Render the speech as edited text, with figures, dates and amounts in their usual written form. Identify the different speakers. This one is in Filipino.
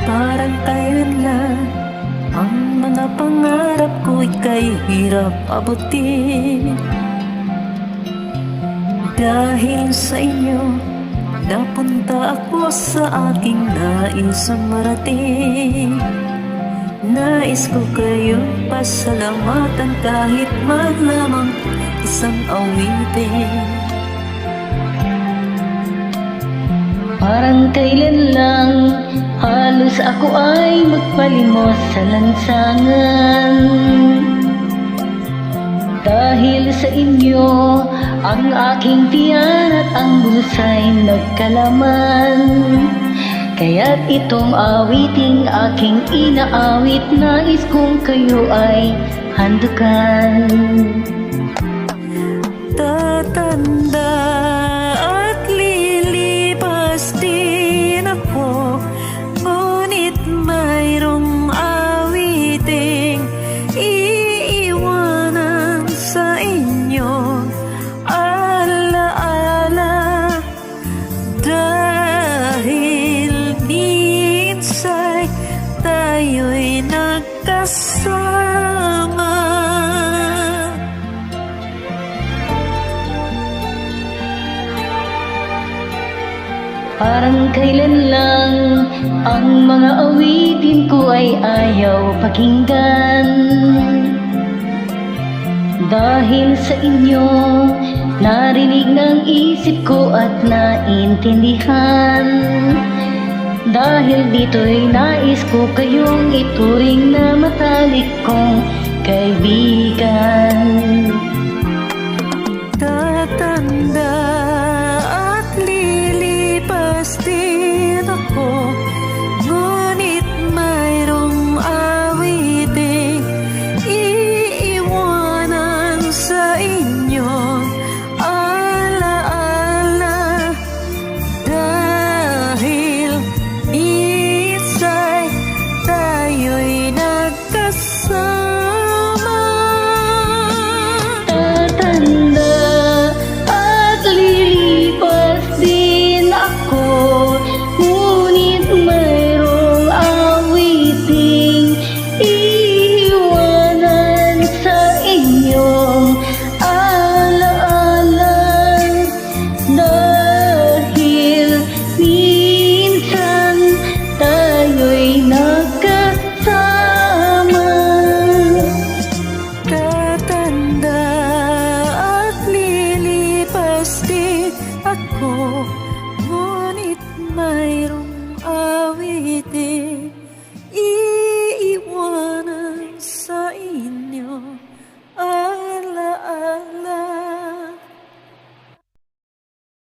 Speaker 1: Parang kailan lang ang mga pangarap ko ika'y hirap abutin. Dahil sa inyo, napunta ako sa aking nais marating. Nais ko kayong pasalamatan kahit man lamang isang awitin.
Speaker 2: Parang kailan lang halos ako ay magpalimos sa lansangan. Dahil sa inyo, ang aking tiyan at ang busay nagkalaman. Kaya't itong awiting aking inaawit, nais kong kayo ay handukan.
Speaker 1: Tatanda at lilipas din ako, ngunit mayroong awiting iiwanan sa inyo. Alaala, dahil minsay tayo'y nagkasama.
Speaker 2: Parang kailan lang ang mga awitin ko ay ayaw pakinggan. Dahil sa inyo, narinig ng isip ko at naintindihan. Dahil dito'y nais ko kayong ituring na matalik kong kaibigan.
Speaker 1: Tatanda at lilipas din ako, ngunit mayroong awiting iiwanan sa inyo. Alaala, dahil minsay tayo'y nagkasama.
Speaker 2: Tatanda at lilipas din ako, ngunit mayroong awiting iiwanan sa inyong alaala. Dahil minsan tayo'y nagkasama.
Speaker 1: Tatanda at lilipas din ako,